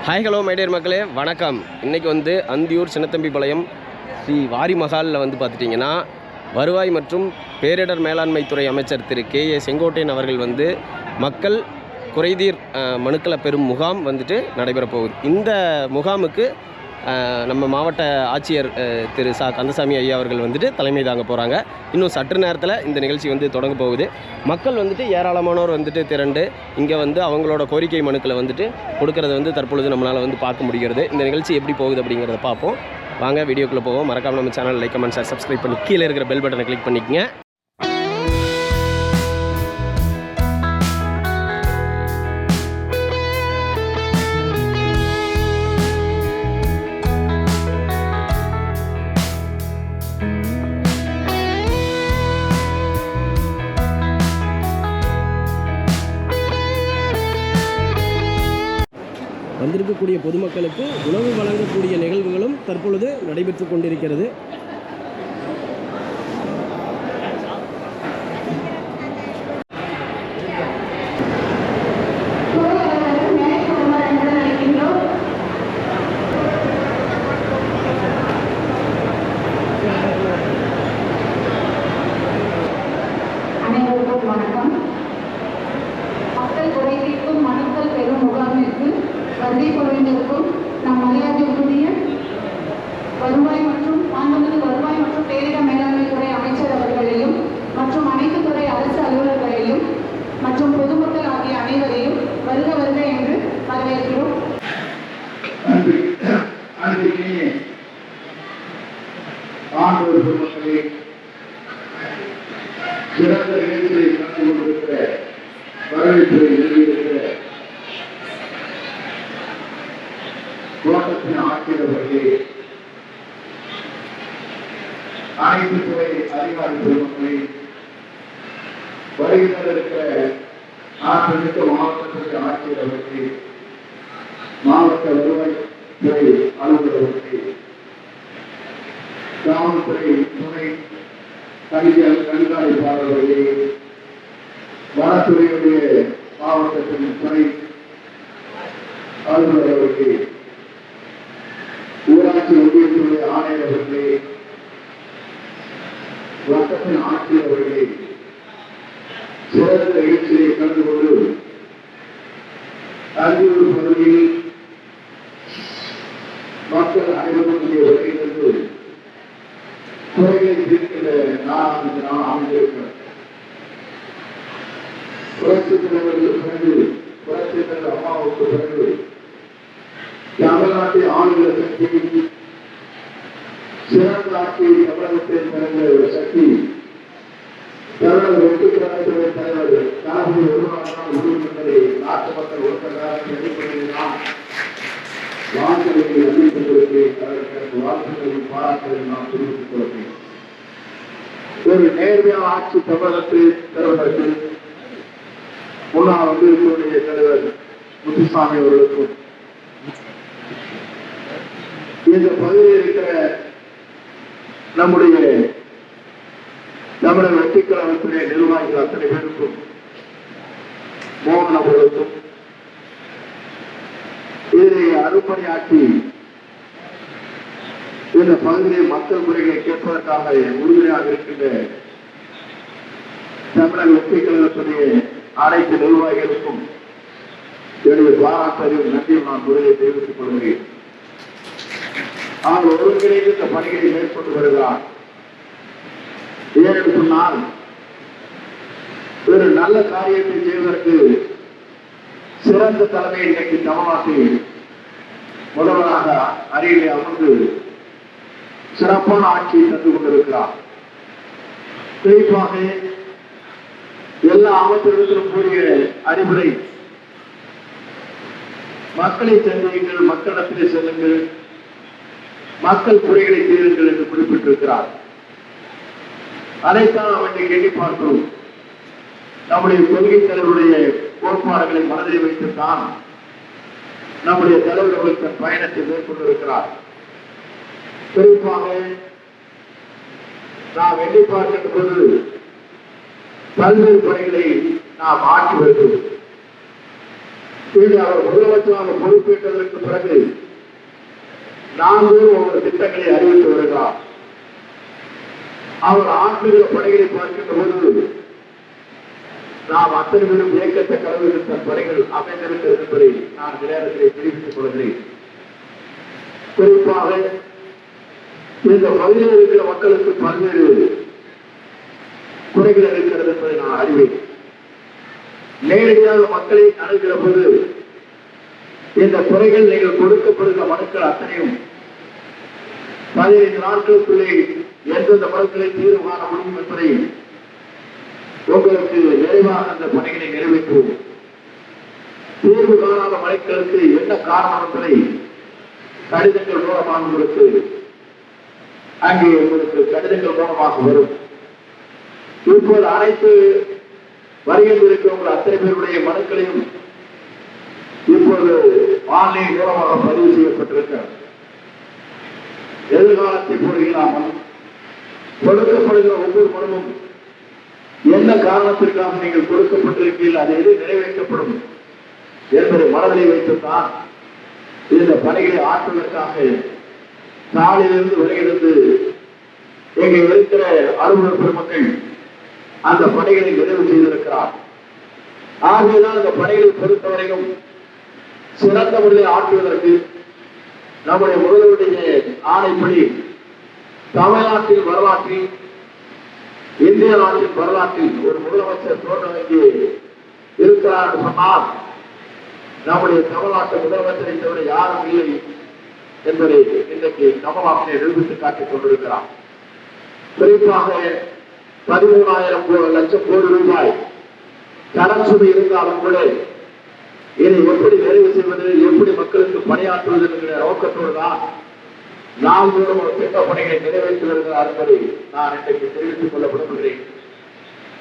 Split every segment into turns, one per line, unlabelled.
Hi hello my dear மக்களே வணக்கம். இன்றைக்கி அந்தியூர் சின்னத்தம்பிபாளையம் ஸ்ரீ வாரி மகாலில் பார்த்துட்டிங்கன்னா வருவாய் மற்றும் பேரிடர் மேலாண்மைத்துறை அமைச்சர் திரு கே.ஏ. செங்கோட்டையன் அவர்கள் மக்கள் குறைதீர் மனுக்களை பெறும் முகாம் நடைபெற போகுது. இந்த முகாமுக்கு நம்ம மாவட்ட ஆட்சியர் திரு சா கந்தசாமி ஐயா அவர்கள் தலைமை தாங்க போகிறாங்க. இன்னும் சற்று நேரத்தில் இந்த நிகழ்ச்சி தொடங்க போகுது. மக்கள் ஏராளமானோர் திரண்டு இங்கே அவங்களோட கோரிக்கை மனுக்களை கொடுக்கறத தற்பொழுது நம்மளால் பார்க்க முடிகிறது. இந்த நிகழ்ச்சி எப்படி போகுது அப்படிங்கிறத பார்ப்போம். வாங்க வீடியோக்குள்ளே போவோம். மறக்காம நம்ம channel like, comment, share, subscribe பண்ணி கீழே இருக்கிற பெல் பட்டனை கிளிக் பண்ணிக்கங்க. வந்திருக்கக்கூடிய பொதுமக்களுக்கு உணவு வழங்கக்கூடிய நிகழ்வுகளும் தற்பொழுது நடைபெற்று கொண்டிருக்கிறது.
வருகை புரிந்திருக்கும் நம் மரியாதைக்குரிய வருவாய் மற்றும் வருவாய் மற்றும் பேரிடர் மேலாண்மைத்துறை அமைச்சர் அவர்களையும் மற்றும் அனைத்து துறை அரசு அலுவலர்களையும் மற்றும் பொதுமக்கள் ஆகிய அனைவரையும் வருக வருக என்று வரவேற்கிறோம்.
சிறந்த நிகழ்ச்சியை கலந்து கொண்டிருக்கிற வரவேற்புரை எழுதியிருக்கிற தோட்டத்தின் ஆட்சியர்களே, அனைத்து துறை அதிகாரி பெருமக்களே, வருகின்ற இருக்கிற ஆற்றலுக்கு மாவட்டத்திற்கு ஆட்சியர்களே, மாவட்ட வருவாய் துறை அலுவலர்களே, காவல்துறை துணை கண்காணிப்பாளர்களே, வனத்துறையுடைய மாவட்டத்தின் துணை அலுவலர்களே, ஊராட்சி ஒன்றியத்துடைய ஆணையர்களே, வட்டத்தின் ஆட்சியர்களே, சிறந்த நிகழ்ச்சியை கலந்து கொண்டு அந்தியூர் பகுதியில் மக்கள் அனைவருடைய வருகிறது குறைகளை தீர்க்கிற நாளாக இந்த நாள் அமைந்திருக்கிறது. புரட்சித் தலைவருக்கு பிறகு, புரட்சித் தலைவர் அம்மாவுக்கு பிறகு தமிழ்நாட்டை ஆளுகிற சக்தி, சிறந்த ஆட்சியை தமிழகத்தில் பிறந்த ஒரு சக்தி தமிழக வெற்றிக்கழகத்துடைய தலைவர் தளபதி ஒருவரால் உறுப்பினரை நாட்டு மக்கள் ஒருத்தராக அடிப்படையில்தான் வாக்குகளை அறிவிப்பதற்கு அதற்கு வாக்குகளின் பாராட்டுகளை நாம் தெரிவித்துக் கொள்கிறேன். ஒரு நேர்மையான ஆட்சி தமிழகத்தில் பெறுவதற்கு முன்னாள் ஒன்றியத்தினுடைய தலைவர் முத்துசாமி அவர்களுக்கும் இந்த பகுதியில் இருக்கிற நம்முடைய தமிழக வெற்றிக் கழகத்துடைய நிர்வாகிகள் அத்தனை பேருக்கும், மோகன் அவர்களுக்கும் இதை அறுப்படையாக்கி இந்த பகுதியில் மக்கள் முறைகளை கேட்பதற்காக உறுதுணையாக இருக்கின்ற தமிழக வெற்றிக் கழகத்துடைய அனைத்து நிர்வாகிகளுக்கும் என்னுடைய பாராட்டையும் நன்றியும் நான் முறையை தெரிவித்துக் கொள்கிறேன். அவர் ஒருங்கிணைந்து இந்த பணிகளை மேற்கொண்டு வருகிறார். ஏனென்று சொன்னால், ஒரு நல்ல காரியத்தை செய்வதற்கு சிறந்த தலைமை இன்றைக்கு தமிழ்நாட்டில் முதல்வராக அருகிலே அமர்ந்து சிறப்பான ஆட்சியை தந்து கொண்டிருக்கிறார். குறிப்பாக எல்லா அமைச்சர்களுக்கும் கூடிய அறிவுரை, மக்களை சந்தியுங்கள், மக்களிடத்திலே செல்லுங்கள், மக்கள் குறைகளை தீருங்கள் என்று குறிப்பிட்டிருக்கிறார். அதைத்தான் அவற்றை எண்ணி பார்க்கிறோம். நம்முடைய கொள்கை தலைவருடைய கோட்பாடுகளை மனதில் வைத்துத்தான் நம்முடைய தலைவர்கள் தன் பயணத்தை மேற்கொண்டிருக்கிறார். குறிப்பாக நாம் எண்ணி பார்க்கின்ற போது பல்வேறு பணிகளை நாம் ஆற்றி வருகிறோம். இது அவர் முதலமைச்சராக பொறுப்பேற்றதற்கு பிறகு நாள்தோறும் ஒவ்வொரு திட்டங்களை அறிவித்து வருகிறார். அவர் ஆற்றுகிற பணிகளை பார்க்கின்ற போது நாம் அத்தனை பேரும் இயக்கத்தக்க அளவில் தன் பணிகள் அமைந்திருக்கிறது என்பதை நான் இந்த நேரத்திலே தெரிவித்துக் கொள்கிறேன். குறிப்பாக இந்த பகுதியில் இருக்கிற மக்களுக்கு பல்வேறு குறைகள் இருக்கிறது என்பதை நான் அறிவேன். நேரடியாக மக்களை அணுகிற போது இந்த குறைகள் நீங்கள் கொடுக்கப்படுகிற மனுக்கள் அத்தனையும் 15 நாட்களுக்குள்ளே எந்தெந்த மனுக்களை தீர்வு காண முடியும் என்பதை உங்களுக்கு நிறைவாக அந்த பணிகளை நிறைவேற்றுவோம். தீர்வு காணாத மனுக்களுக்கு என்ன காரணம் என்பதை கடிதங்கள் மூலமாக உங்களுக்கு அங்கே உங்களுக்கு கடிதங்கள் மூலமாக வரும். இப்போது அனைத்து வரியில் இருக்கிறவங்க அத்தனை பேருடைய மனுக்களையும் இப்போது ஆன்லைன் மூலமாக பதிவு செய்யப்பட்டிருக்கிறது. எதிர்காலத்தை பொறுகிறாமல் கொடுக்கப்படுகிற ஒவ்வொரு மனுவும் என்ன காரணத்திற்காக நீங்கள் கொடுக்கப்பட்டிருக்கீர்கள் அது எது நிறைவேற்றப்படும் என்பதை மனதில் வைத்துத்தான் இந்த பணிகளை ஆற்றுவதற்காக நாளிலிருந்து வெளியிருந்து இங்கே இருக்கிற அலுவலர் பெருமக்கள் அந்த பணிகளை நிறைவு செய்திருக்கிறார். ஆகவேதான் இந்த பணிகளை பொறுத்தவரையும் சிறந்த முறையில் ஆற்றுவதற்கு நம்முடைய முதல்வருடைய ஆணைப்படி தமிழ்நாட்டின் வரலாற்றில் இந்திய நாட்டின் வரலாற்றில் ஒரு முதலமைச்சர் தோற்றம் இங்கே இருக்கிறார் என்று சொன்னால் நம்முடைய தமிழ்நாட்டு முதலமைச்சரை தவிர யாரும் இல்லை என்பதை இன்றைக்கு கமலாசனை நிரூபித்து காட்டிக் கொண்டிருக்கிறார். குறிப்பாக 13,000 லட்சம் கோடி ரூபாய் கடன் சுமை இருந்தாலும் கூட இதை எப்படி நிறைவு செய்வது, எப்படி மக்களுக்கு பணியாற்றுவது என்கிற நோக்கத்தோடு தான் நாள்தோறும் ஒரு திட்ட பணிகளை நிறைவேற்றி வருகிறார் என்பதை நான் இன்றைக்கு தெரிவித்துக் கொள்ள விரும்புகிறேன்.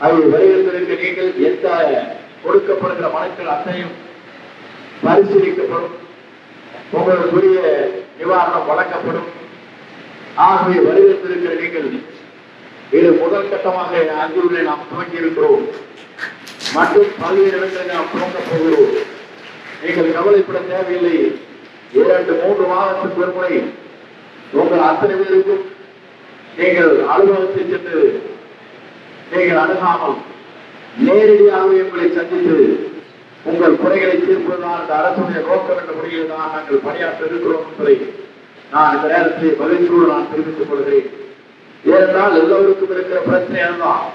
அதை வருகிறதற்கு நீங்கள் எந்த கொடுக்கப்படுகிற மனுக்கள் அத்தனையும் பரிசீலிக்கப்படும், உங்களுக்குரிய நிவாரணம் வழங்கப்படும். ஆகவே வருகிறதற்கு நீங்கள் இது முதல் கட்டமாக அஞ்சூரில் நாம் துவங்கி இருக்கிறோம் மற்றும் பல்வேறு இடங்களில் நாம் துவங்கப் போகிறோம். நீங்கள் கவலைப்பட தேவையில்லை. 2-3 மாதத்துக்கு ஒரு முறை உங்கள் அத்தனை பேருக்கும் நீங்கள் அலுவலகத்தை சென்று நீங்கள் அணுகாமல் நேரடியாகவே உங்களை சந்தித்து உங்கள் குறைகளை தீர்ப்பதுதான் இந்த அரசுடைய நோக்கம் என்ற முறையில் தான் நாங்கள் பணியாற்ற இருக்கிறோம் என்பதை நான் இந்த நேரத்தில் மகிழ்ச்சியோடு நான் தெரிவித்துக் கொள்கிறேன். ஏனென்றால் எல்லோருக்கும் இருக்கிற பிரச்சனை அதுதான்.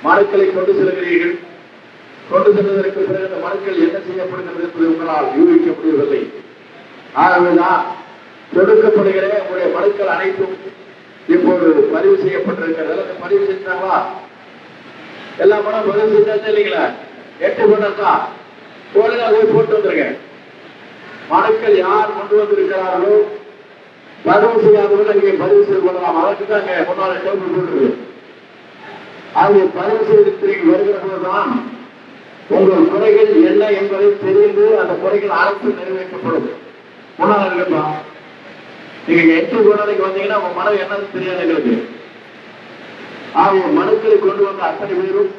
மனுக்களை கொண்டு செல்கிறீர்கள், கொண்டு செல்வதற்கு பிறகு இந்த மனுக்கள் என்ன செய்யப்படுகிறது என்பதை உங்களால் யூகிக்க முடியவில்லை. ஆகவேதான் கொடுக்கப்படுகிற உங்களுடைய மனுக்கள் அனைத்தும் இப்போது பதிவு செய்யப்பட்டிருக்கிறது. பதிவு செஞ்சாங்களா? எல்லா மனம் பதிவு செஞ்சாச்சா இல்லைங்களா? 8 பண்ணா கோயிலாக போய் போட்டு வந்துருங்க. மனுக்கள் யார் கொண்டு வந்திருக்கிறார்களோ பதிவு செய்யாதவர்கள் அங்கே பதிவு செய்து கொள்ளலாம். அதற்கு தான் அங்கே முன்னாள் டேபிள் போட்டுருக்கு. அதை பதிவு செய்து வருகிற போதுதான் உங்கள் குறைகள் என்ன என்பதை தெரிந்து அந்த குறைகள் அனைத்தும் நிறைவேற்றப்படும். முன்னாள் இருக்கப்பா நீங்க 8 குணாலைக்கு வந்தீங்கன்னா உங்க மனம் என்னன்னு தெரியாது எங்களுக்கு. ஆகிய மனுக்களை கொண்டு வந்த அத்தனை பேரும்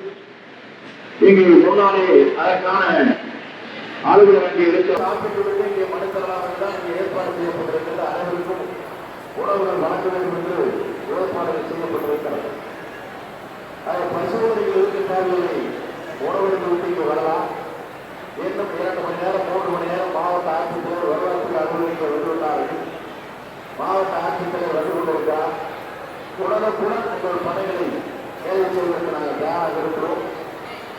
இங்கே முன்னாலே அதற்கான ஆளுநர் அங்கே இருக்க சாப்பிட்டு இங்கே மனு தரலாம் தான் இங்கே ஏற்பாடு செய்யப்பட்டிருக்கிறது. அனைவருக்கும் உணவுகள் வழங்க வேண்டும் என்று ஏற்பாடுகள் செய்யப்பட்டிருக்கிறது. பரிசோதனைகள் இருக்க தேவையில்லை. உணவுகளுக்கு விட்டு இங்கு வரலாம். இன்னும் 2 மணி நேரம் 3 மணி நேரம் மாவட்ட ஆட்சித்தலைவர் வருவாய்க்கு அலுவலகங்கள் வந்துள்ளார்கள். மாவட்ட ஆட்சித்தலைவர் வந்து கொண்டிருக்கிறார். உடனுக்குடன் உங்கள் பணிகளை வேலை செய்வதற்கு நாங்கள் தயாராக இருக்கிறோம்.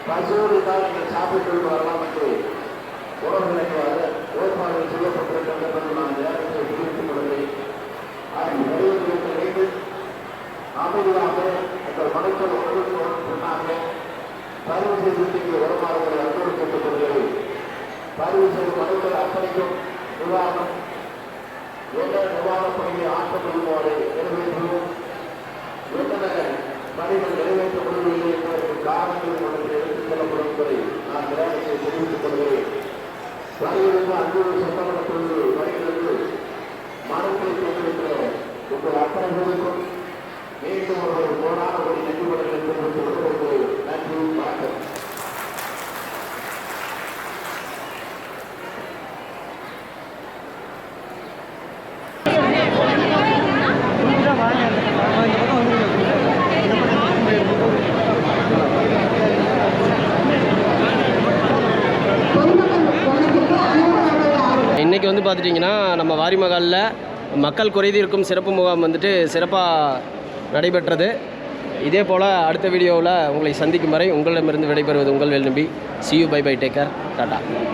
பரிசோதனைக்காக நீங்கள் சாப்பிட்டு வரலாம் என்று உணவுகளுக்கு ஏற்பாடுகள் செய்யப்பட்டிருக்கிறது என்று நான் நேரத்தை தெரிவித்துக் கொள்கிறேன். நீங்கள் அமைதியாக உங்கள் மனுக்கள் ஒன்றுக்கு சொன்னாங்க பதிவு செய்து இங்கே வருமானங்களை அன்போடு கேட்டுக் கொள்கிறேன். பதிவு செய்த மனுக்கள் அத்தனைக்கும் நிவாரணம் என்ன நிவாரணப் பணியை ஆற்ற முடியுமாறு நிறைவேற்றுவோம். என்னென்ன பணிகள் நிறைவேற்றப்படவில்லை என்பதற்கு காரணங்கள் நமக்கு எடுத்துக் கொள்ளப்படும் என்பதை நான் நேரத்தை தெரிவித்துக் கொள்கிறேன். பணிகளுக்கு அன்போடு சட்டமன்றத்தில் பணிகளுக்கு மனுக்களை கொண்டிருக்கிற உங்கள் அத்தனை பேருக்கும் மீண்டும் ஒரு கோடான ஒரு நெஞ்சுபடங்களை தெரிவித்துக் கொள்கிறேன். நன்றி, வணக்கம்.
இன்றைக்கி வந்து பார்த்துட்டிங்கன்னா நம்ம வாரிமகாலில் மக்கள் குறைதீர்க்கும் சிறப்பு முகாம் வந்துட்டு சிறப்பாக நடைபெற்றது. இதே போல் அடுத்த வீடியோவில் உங்களை சந்திக்கும் வரை உங்களிடமிருந்து விடைபெறுவது உங்கள் வேல் நம்பி. See you, bye bye, take care, Tata.